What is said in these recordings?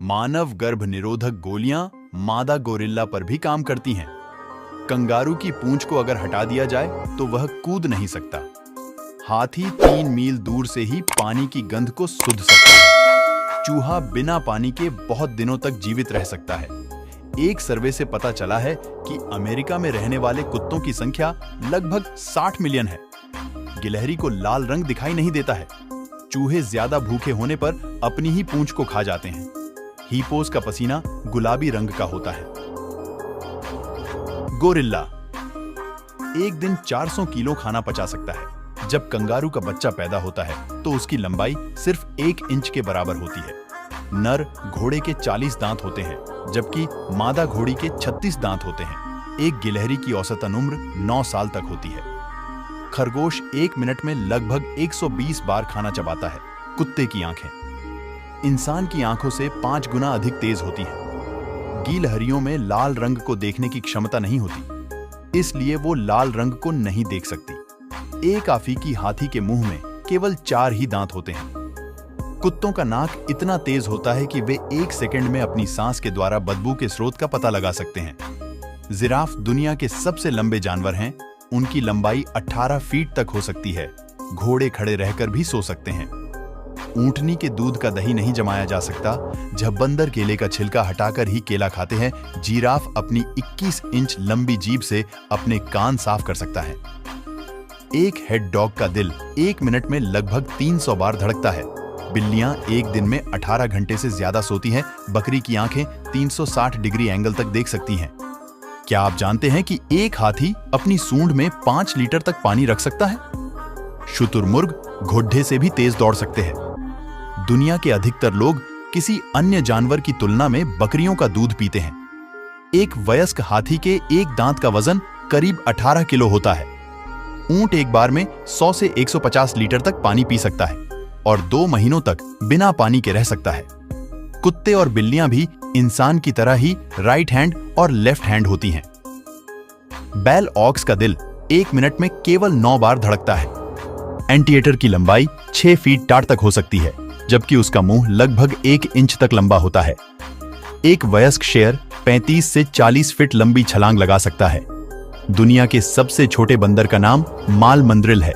मानव गर्भ निरोधक गोलियां मादा गोरिल्ला पर भी काम करती हैं। कंगारू की पूंछ को अगर हटा दिया जाए तो वह कूद नहीं सकता। हाथी 3 मील दूर से ही पानी की गंध को सूंघ सकता है। चूहा बिना पानी के बहुत दिनों तक जीवित रह सकता है। एक सर्वे से पता चला है कि अमेरिका में रहने वाले कुत्तों की संख्या लगभग 60 मिलियन है। गिलहरी को लाल रंग दिखाई नहीं देता है। चूहे ज्यादा भूखे होने पर अपनी ही पूंछ को खा जाते हैं। हिप्पोस का पसीना गुलाबी रंग का होता है। गोरिल्ला एक दिन 400 किलो खाना पचा सकता है। जब कंगारू का बच्चा पैदा होता है तो उसकी लंबाई सिर्फ 1 इंच के बराबर होती है। नर घोड़े के 40 दांत होते हैं, जबकि मादा घोड़ी के 36 दांत होते हैं। एक गिलहरी की औसतन उम्र 9 साल तक होती है। खरगोश 1 मिनट में लगभग 120 बार खाना चबाता है। कुत्ते की आंखें इंसान की आंखों से 5 गुना अधिक तेज होती हैं। गिलहरियों में लाल रंग को देखने की क्षमता नहीं होती, इसलिए वो लाल रंग को नहीं देख सकती। एक अफ्रीकी हाथी के मुंह में केवल 4 ही दांत होते हैं। कुत्तों का नाक इतना तेज होता है कि वे 1 सेकंड में अपनी सांस के द्वारा बदबू के स्रोत का पता लगा सकते हैं। जिराफ दुनिया के सबसे लंबे जानवर हैं। उनकी लंबाई 18 फीट तक हो सकती है। घोड़े खड़े रहकर भी सो सकते हैं। ऊंटनी के दूध का दही नहीं जमाया जा सकता। जब बंदर केले का छिलका हटाकर ही केला खाते हैं, जिराफ अपनी 21 इंच लंबी जीभ से अपने कान साफ कर सकता है। एक हेड डॉग का दिल 1 मिनट में लगभग 300 बार धड़कता है। बिल्लियां एक दिन में 18 घंटे से ज्यादा सोती हैं। बकरी की आंखें 360 डिग्री एंगल तक देख सकती हैं। क्या आप जानते हैं कि एक हाथी अपनी सूंड में 5 लीटर तक पानी रख सकता है? शुतुरमुर्ग घोड़े से भी तेज दौड़ सकते हैं। दुनिया के अधिकतर लोग किसी अन्य जानवर की तुलना में बकरियों का दूध पीते हैं। एक वयस्क हाथी के एक दांत का वजन करीब 18 किलो होता है। ऊंट एक बार में 100 से 150 लीटर तक पानी पी सकता है और 2 महीनों तक बिना पानी के रह सकता है। कुत्ते और बिल्लियां भी इंसान की तरह ही राइट हैंड और लेफ्ट हैंड होती हैं। बैल ऑक्स का दिल 1 मिनट में केवल 9 बार धड़कता है। एंटीएटर की लंबाई 6 फीट 60 तक हो सकती है, जबकि उसका मुंह लगभग 1 इंच तक लंबा होता है। एक वयस्क शेर 35 से 40 फीट लंबी छलांग लगा सकता है। दुनिया के सबसे छोटे बंदर का नाम माल मंद्रिल है।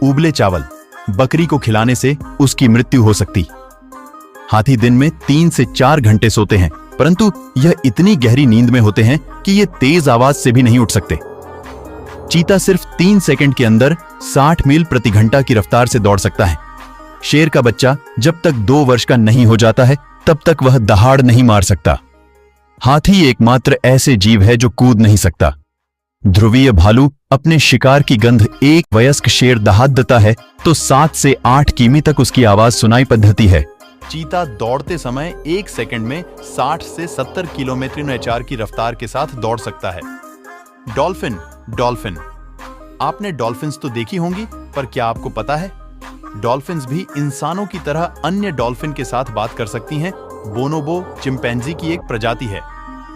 उबले चावल बकरी को खिलाने से उसकी मृत्यु हो सकती। हाथी दिन में 3 से 4 घंटे सोते हैं, परंतु यह इतनी गहरी नींद में होते हैं कि ये तेज आवाज से भी नहीं उठ सकते। चीता सिर्फ 3 सेकंड के अंदर 60 मील प्रति घंटा की रफ्तार से दौड़ सकता है। शेर का बच्चा जब तक 2 वर्ष का नहीं हो जाता है, तब तक वह दहाड़ नहीं मार सकता। हाथी एकमात्र ऐसे जीव है जो कूद नहीं सकता। ध्रुवीय भालू अपने शिकार की गंध एक वयस्क शेर दहाड़ देता है तो 7 से 8 किमी तक उसकी आवाज सुनाई पड़ती है। चीता दौड़ते समय 1 सेकंड में 60 से 70 किलोमीटर/h की रफ्तार के साथ दौड़ सकता है। डॉल्फिन आपने डॉल्फिन्स तो देखी होंगी, पर क्या आपको पता है डॉल्फिन्स भी इंसानों की तरह अन्य डॉल्फिन के साथ बात कर सकती हैं। बोनोबो चिंपैंजी की एक प्रजाति है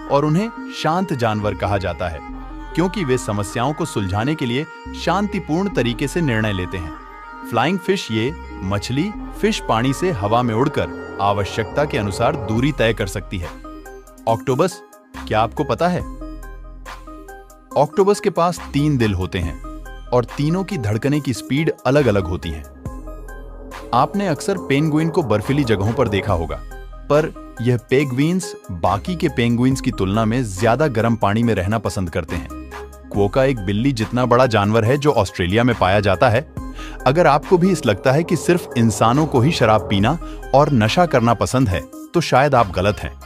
और उन्हें शांत जानवर कहा जाता है, क्योंकि वे समस्याओं को सुलझाने के लिए शांतिपूर्ण तरीके से निर्णय लेते हैं। फ्लाइंग फिश ये मछली फिश पानी से हवा में उड़कर आवश्यकता के अनुसार दूरी तय कर सकती है। ऑक्टोपस, क्या आपको पता है ऑक्टोपस के पास 3 दिल होते हैं और तीनों की धड़कने की स्पीड अलग अलग होती है। आपने अक्सर पेंगुइन को बर्फीली जगहों पर देखा होगा, पर यह पेंगुइन्स बाकी के पेंगुइन्स की तुलना में ज्यादा गर्म पानी में रहना पसंद करते हैं। क्वोका एक बिल्ली जितना बड़ा जानवर है जो ऑस्ट्रेलिया में पाया जाता है। अगर आपको भी इस लगता है कि सिर्फ इंसानों को ही शराब पीना और नशा करना पसंद है, तो शायद आप गलत हैं।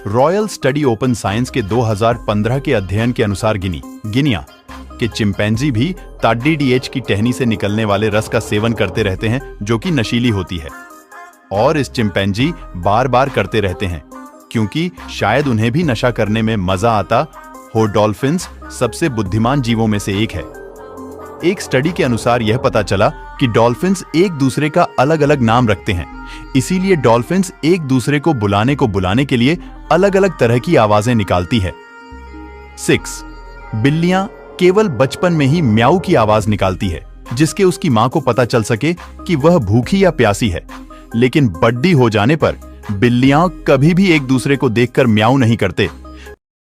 रॉयल स्टडी ओपन साइंस के 2015 के अध्ययन के अनुसार गिनिया के चिंपैंजी भी ताडीडीएच की टहनी से निकलने वाले रस का सेवन करते रहते हैं, जो कि नशीली होती है। और इस चिंपैंजी बार बार करते रहते हैं क्योंकि शायद उन्हें भी नशा करने में मजा आता हो। डॉल्फिन्स सबसे बुद्धिमान जीवों में से एक है। एक स्टडी के अनुसार यह पता चला कि डॉल्फिन्स एक दूसरे का अलग अलग नाम रखते हैं, इसीलिए डॉल्फिन्स एक दूसरे को बुलाने के लिए अलग अलग तरह की आवाजें निकालती है। 6 बिल्लियां केवल बचपन में ही म्याऊ की आवाज निकालती है, जिसके उसकी मां को पता चल सके कि वह भूखी या प्यासी है, लेकिन बड्डी हो जाने पर बिल्लियां कभी भी एक दूसरे को देखकर म्याऊं नहीं करते,